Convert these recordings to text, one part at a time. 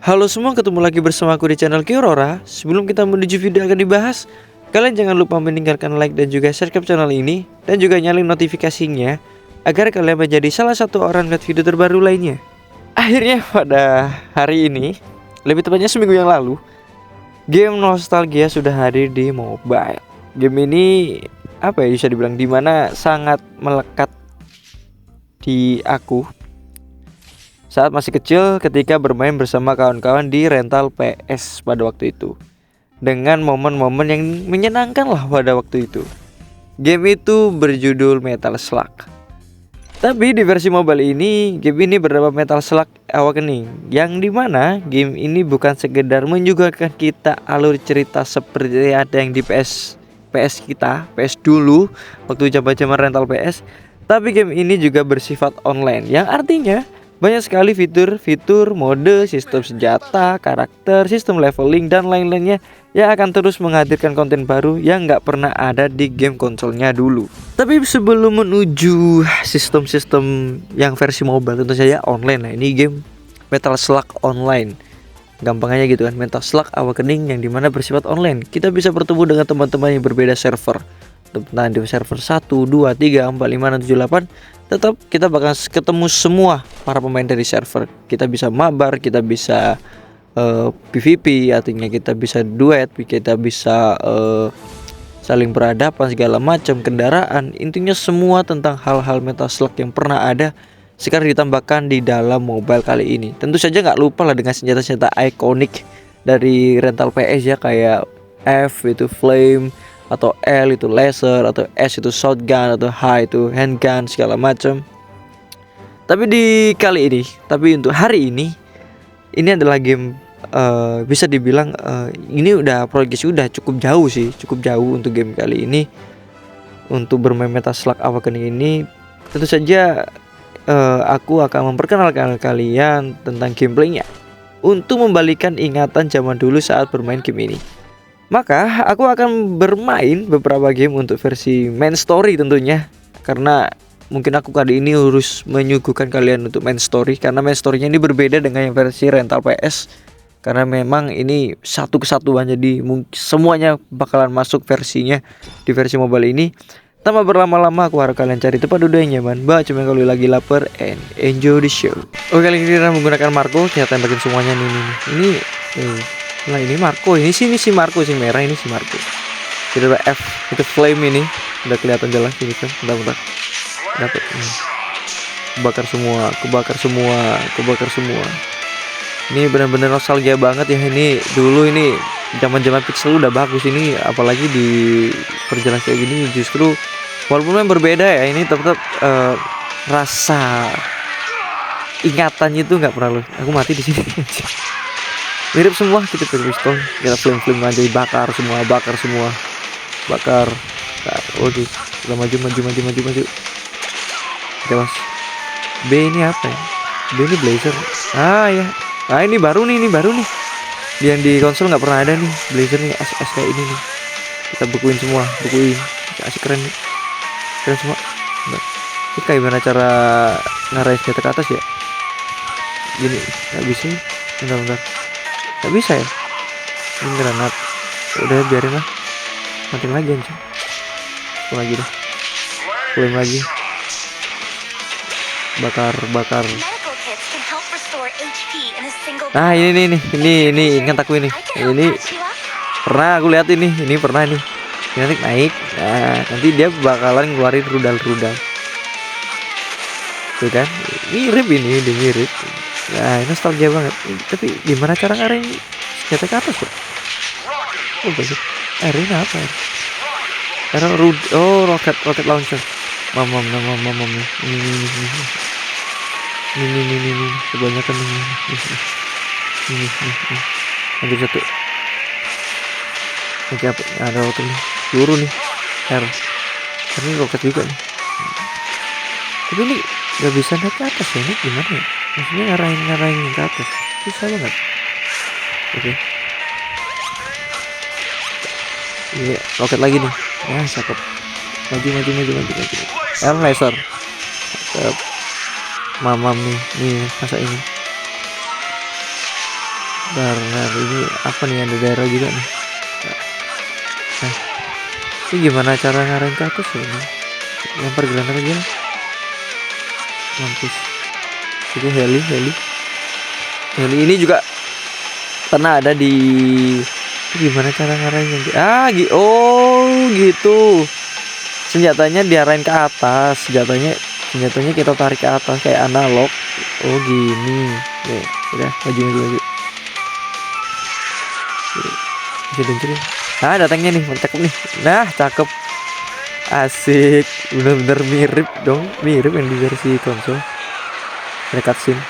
Halo semua, ketemu lagi bersama aku di channel Kiorora. Sebelum kita menuju video akan dibahas, kalian jangan lupa meninggalkan like dan juga subscribe channel ini, dan juga nyalain notifikasinya agar kalian menjadi salah satu orang lihat video terbaru lainnya. Akhirnya pada hari ini, lebih tepatnya seminggu yang lalu, game nostalgia sudah hadir di mobile. Game ini apa ya, bisa dibilang dimana sangat melekat di aku saat masih kecil ketika bermain bersama kawan-kawan di rental PS pada waktu itu, dengan momen-momen yang menyenangkan lah pada waktu itu. Game itu berjudul Metal Slug. Tapi di versi mobile ini, game ini bernama Metal Slug Awakening, yang dimana game ini bukan sekedar menyuguhkan kita alur cerita seperti ada yang di PS kita, PS dulu waktu zaman-zaman rental PS. Tapi game ini juga bersifat online, yang artinya banyak sekali fitur-fitur, mode, sistem senjata, karakter, sistem leveling, dan lain-lainnya yang akan terus menghadirkan konten baru yang nggak pernah ada di game konsolnya dulu. Tapi sebelum menuju sistem-sistem yang versi mobile, tentu saja online. Nah, ini game Metal Slug Online, gampangnya gitu kan, Metal Slug Awakening, yang dimana bersifat online. Kita bisa bertemu dengan teman-teman yang berbeda server. Nah, di server 1, 2, 3, 4, 5, 6, 7, 8, tetap kita bakal ketemu semua para pemain dari server. Kita bisa mabar, kita bisa PVP, artinya kita bisa duet, kita bisa saling berhadapan, segala macam kendaraan. Intinya semua tentang hal-hal Metal Slug yang pernah ada sekarang ditambahkan di dalam mobile kali ini. Tentu saja nggak lupa lah dengan senjata-senjata ikonik dari rental PS ya, kayak F itu flame, atau L itu laser, atau S itu shotgun, atau H itu handgun, segala macam. Tapi untuk hari ini adalah game bisa dibilang ini udah progres udah cukup jauh untuk game kali ini. Untuk bermain Metal Slug Awakening ini, tentu saja aku akan memperkenalkan kalian tentang gameplaynya untuk membalikan ingatan zaman dulu saat bermain game ini. Maka aku akan bermain beberapa game untuk versi main story tentunya, karena mungkin aku kali ini harus menyuguhkan kalian untuk main story, karena main storynya ini berbeda dengan yang versi rental PS. Karena memang ini satu kesatuan, jadi semuanya bakalan masuk versinya di versi mobile ini. Tanpa berlama-lama, aku harap kalian cari tempat duduk yang nyaman, baca kalau lagi lapar, and enjoy the show. Oke, kali ini kita menggunakan Marco, kita tembakin semuanya nih. Nah, ini Marco, ini si Marco, si merah ini si Marco. Kita ada F, itu flame ini udah kelihatan jelas ini kan. Bentar. Dapat. Kebakar semua. Ini benar-benar nostalgia banget ya, ini dulu ini zaman-zaman pixel udah bagus ini, apalagi di perjalanan kayak gini justru walaupun memang berbeda ya, ini tetap rasa ingatannya itu nggak pernah. Aku mati di sini. Mirip semua, kita pakai pistol, kita flame aja, bakar semua. Oke, kita maju. Oke, mas. B ini apa ya? B ini blazer. Ya. Nah, ini baru nih. Yang di konsol nggak pernah ada nih, blazer nih, SS kayak ini nih. Kita bukuin semua. Asik, keren nih. Keren semua. Nah, ini kayak gimana cara ngarahin senjata ke atas ya? Gini, nggak bisa. Bentar. Gak bisa ya, ini granat. Udah biarin lah, matiin lagi anjing. Lagi deh, flame lagi. Bakar. Nah, ini ingat aku ini pernah aku lihat ini pernah nih. Nanti naik, nah nanti dia bakalan ngeluarin rudal. Tuh kan, mirip. Nah, ini nostalgia banget. Tapi gimana cara ngarahin senjata ke atas ya? Oh, bagus. Ini apa ya? Rocket launcher. Mamam. Ini. Kebanyakan ini. Lanjut satu. Oke, apa? Ada rocket nih. Peluru nih. Ini rocket juga nih. Tapi ini gak bisa naik ke atas ya, ini gimana ya? Maksudnya ngarahin ke atas susah banget. Oke. Iya, roket lagi nih. Ya, cakep. Maju. Laser. Mamam nih, masa ini. Karena ini apa nih, ada daerah juga nih. Nah, ini gimana cara ngarahin ke atas ya ini? Lempar granat aja. Mampus. Oke, heli ini juga pernah ada di. Gimana cara ngarahinnya? Oh gitu. Senjatanya diarahin ke atas. Senjatanya kita tarik ke atas kayak analog. Oh gini. Nih, udah maju. Bisa luncurin. Nah, datangnya nih, cakep nih. Nah, cakep. Asik. Bener-bener mirip dong. Mirip yang di versi konsol. Ada cutscene.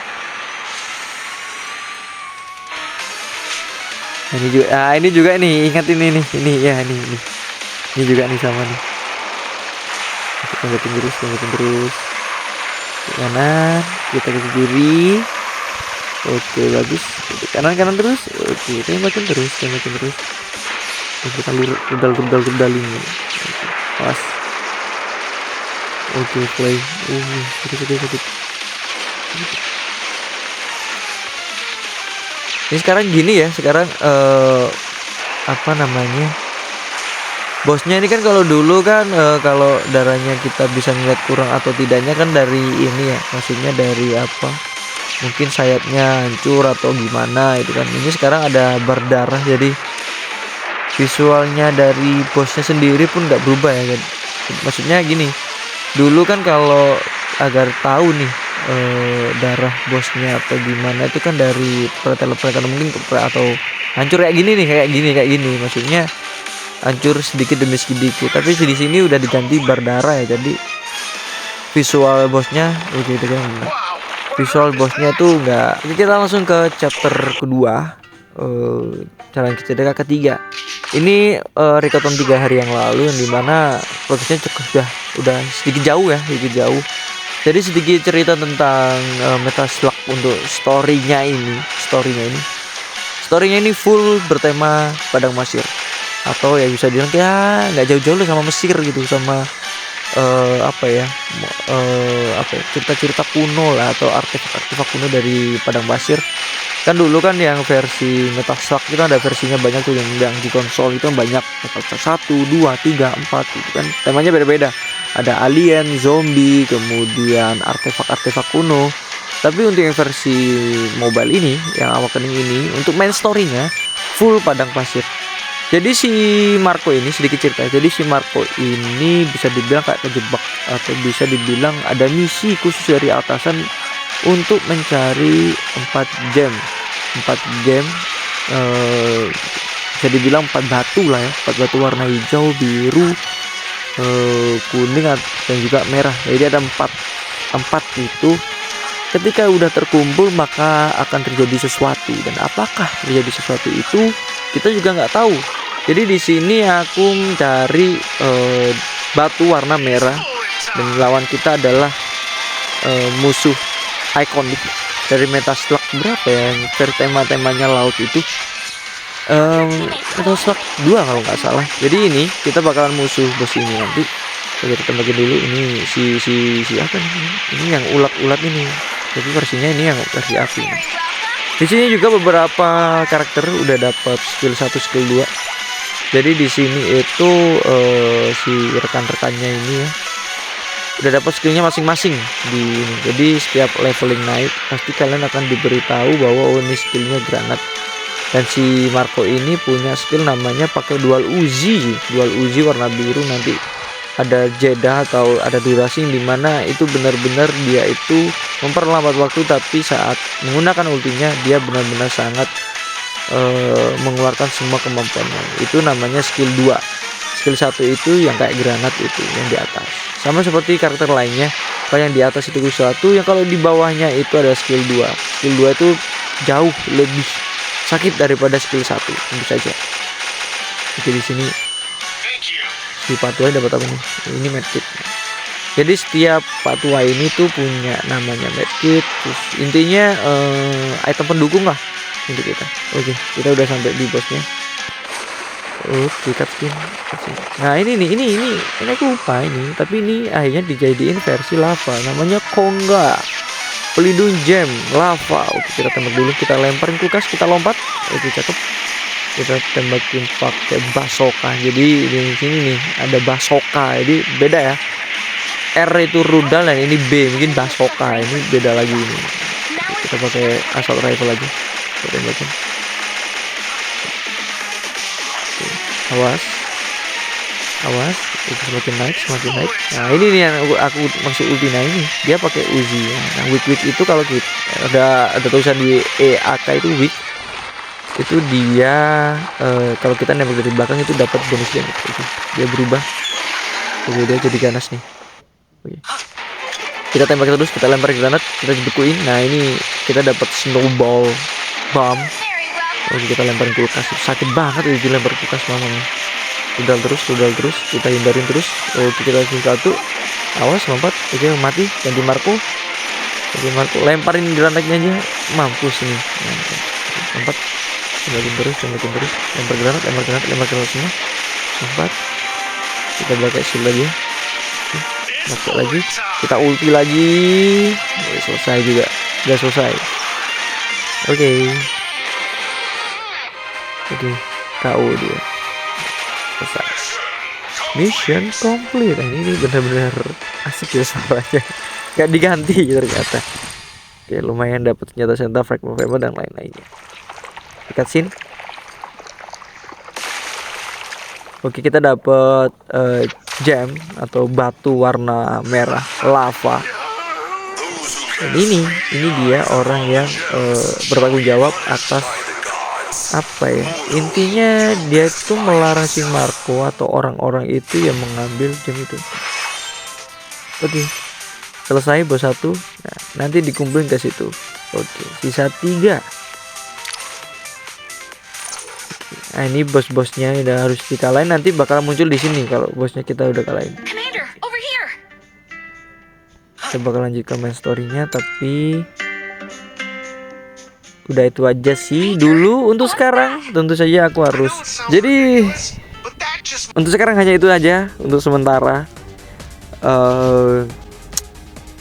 Ini juga nih, ingat ini nih. Ini juga nih sama nih. Kita tungguin terus. Ke kanan, kita ke kiri. Oke, bagus. Kanan terus. Oke, tembakin terus. Kita rudal ini. Pas. Oke, play. Sedikit. Ini sekarang gini ya. Sekarang apa namanya? Bosnya ini kan kalau dulu kan kalau darahnya kita bisa ngeliat kurang atau tidaknya kan dari ini ya. Maksudnya dari apa? Mungkin sayapnya hancur atau gimana itu kan. Ini sekarang ada berdarah, jadi visualnya dari bosnya sendiri pun nggak berubah ya kan. Maksudnya gini, dulu kan kalau agar tahu nih darah bosnya atau gimana itu kan dari pretel mungkin atau hancur kayak gini maksudnya hancur sedikit demi sedikit. Tapi di sini udah diganti berdarah ya, jadi visual bosnya gitu kan. Visual bosnya tuh enggak. Kita langsung ke chapter kedua, jalan cedera ketiga. Ini rekoton 3 hari yang lalu, yang dimana prosesnya cukup udah sedikit jauh. Jadi sedikit cerita tentang Metal Slug untuk storynya ini full bertema padang pasir, atau ya bisa dibilang ya nggak jauh-jauh sama Mesir gitu, sama cerita-cerita kuno lah, atau artefak kuno dari padang pasir. Kan dulu kan yang versi Metal Slug itu ada versinya banyak tuh, yang di konsol itu banyak, Metal Slug 1, 2, 3, 4 gitu kan, temanya beda-beda. Ada alien, zombie, kemudian artefak kuno. Tapi untuk yang versi mobile ini, yang Awakening ini, untuk main story-nya full padang pasir. Jadi si Marco ini, sedikit cerita. Jadi si Marco ini bisa dibilang kayak kejebak, atau bisa dibilang ada misi khusus dari atasan untuk mencari 4 gem. Bisa dibilang 4 batu lah ya, 4 batu warna hijau, biru, kuning dan juga merah. Jadi ada 4 itu. Ketika udah terkumpul maka akan terjadi sesuatu, dan apakah terjadi sesuatu itu kita juga nggak tahu. Jadi di sini aku mencari batu warna merah, dan lawan kita adalah musuh ikonik dari Metal Slug berapa ya, tema-temanya laut itu, Metal Slug 2 kalau nggak salah. Jadi ini kita bakalan musuh bos ini nanti. Kita bagi dulu ini si apa nih? Ini yang ulat ini. Jadi versinya ini yang versi api. Di sini juga beberapa karakter udah dapat skill 1, skill 2. Jadi di sini itu si rekan-rekannya ini ya udah dapat skillnya masing-masing di ini. Jadi setiap leveling naik pasti kalian akan diberitahu bahwa ini skillnya granat. Dan si Marco ini punya skill namanya pakai dual Uzi warna biru. Nanti ada jeda atau ada durasi dimana itu benar-benar dia itu memperlambat waktu, tapi saat menggunakan ultinya dia benar-benar sangat mengeluarkan semua kemampuannya. Itu namanya skill 2. Skill 1 itu yang kayak granat itu yang di atas, sama seperti karakter lainnya. Kalau yang di atas itu skill 1, yang kalau di bawahnya itu ada skill 2. Skill 2 itu jauh lebih sakit daripada skill 1 tentu saja. Oke, di sini si Patua dapat apa nih? Ini medkit. Jadi setiap Patua ini tuh punya namanya medkit. Terus intinya item pendukung lah untuk kita. Oke, kita udah sampai di bosnya. Oke, cutscene. Nah ini aku lupa ini, tapi ini akhirnya dijadiin versi lava, namanya Konga. pelindung gem lava. Oke, kita tembak dulu, kita lemparin kulkas, kita lompat. Oke, cakep. Kita tembakin pakai basoka. Jadi di sini nih ada basoka, jadi beda ya. R itu rudal dan ini B mungkin basoka, ini beda lagi ini. Kita pakai assault rifle aja. Kita tembakin. Awas, awas, itu semakin naik, semakin naik. Nah ini nih yang aku maksud ulti. Nah ini dia pakai Uzi. Nah weak itu kalau kita ada tulisan di EAK itu weak, itu dia kalau kita nembak dari belakang itu dapat bonus damage. Oke, dia berubah. Oke, dia jadi ganas nih. Oke, kita tembak terus, kita lempar granat, kita jebekuin. Nah ini kita dapat snowball bomb. Oke, kita lemparin kulkas. Sakit banget itu dilempar kulkas mamanya. Rudal terus, kita hindarin terus. Oke, kita langsung satu. Awas, lompat. Oke, mati. Ganti Marco. Oke, Marco lemparin granatnya aja. Mampus nih. Lompat. Tembakin terus. Lempar granat semua. Lompat. Kita pakai shield lagi. Pakai lagi. Kita ulti lagi. Selesai juga. Udah selesai. Oke, KO dia. Selesai. Mission complete. Nah, ini benar-benar asik ya suaranya. Gak diganti ternyata. Oke, lumayan dapat senjata senjata fragment dan lain-lainnya. Cutscene. Oke, kita dapat gem atau batu warna merah lava. Dan ini dia orang yang bertanggung jawab atas apa ya, intinya dia itu melarang si Marco atau orang-orang itu yang mengambil gem itu. Oke, selesai bos 1. Nah, nanti dikumpulin ke situ. Oke, sisa 3. Nah ini bos-bosnya udah harus dikalahin, nanti bakal muncul di sini kalau bosnya kita udah kalahin. Kita bakal lanjut ke main story-nya, tapi udah itu aja sih dulu untuk sekarang. Tentu saja aku harus. Jadi untuk sekarang hanya itu aja untuk sementara.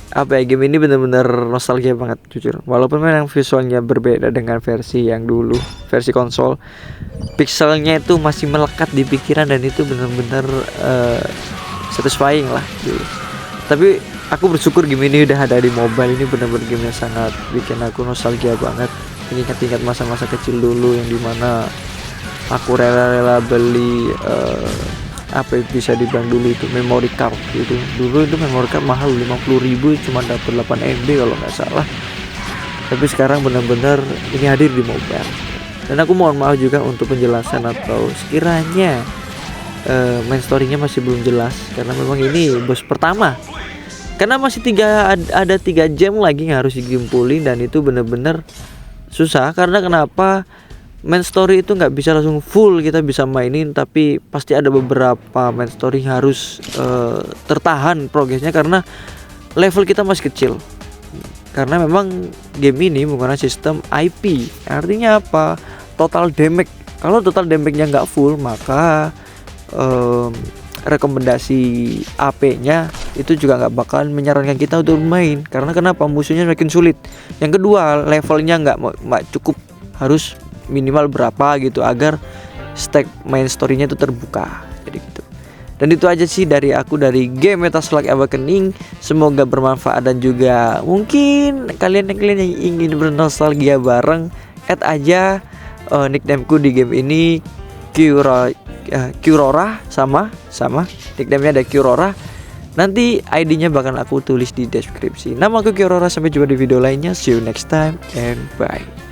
Apa ya, game ini bener-bener nostalgia banget jujur. Walaupun memang visualnya berbeda dengan versi yang dulu, versi konsol. Pixelnya itu masih melekat di pikiran dan itu bener-bener satisfying lah dulu. Tapi aku bersyukur game ini udah ada di mobile. Ini bener-bener game yang sangat bikin aku nostalgia banget. Ingat-ingat masa-masa kecil dulu yang dimana aku rela-rela beli apa bisa dibilang dulu itu memory card gitu. Dulu itu memory card mahal 50.000 cuma dapat 8 MB kalau nggak salah. Tapi sekarang benar-benar ini hadir di mobile. Dan aku mohon maaf juga untuk penjelasan atau sekiranya main story-nya masih belum jelas karena memang ini bos pertama. Karena masih ada 3 jam lagi yang harus dikumpulin dan itu benar-benar susah. Karena kenapa? Main story itu nggak bisa langsung full kita bisa mainin, tapi pasti ada beberapa main story harus tertahan progresnya karena level kita masih kecil. Karena memang game ini menggunakan sistem IP. Artinya apa? Total damage. Kalau total damage-nya nggak full, maka rekomendasi AP-nya itu juga nggak bakalan menyarankan kita untuk main. Karena kenapa? Musuhnya makin sulit. Yang kedua, levelnya nggak cukup, harus minimal berapa gitu agar stack main story-nya itu terbuka. Jadi gitu. Dan itu aja sih dari aku dari game Metaslug Awakening. Semoga bermanfaat dan juga mungkin kalian yang ingin bernostalgia bareng, add aja nicknameku di game ini Qrora sama nicknamenya ada Qrora. Nanti ID-nya bakal aku tulis di deskripsi. Nama aku Qrora, sampai jumpa di video lainnya. See you next time and bye.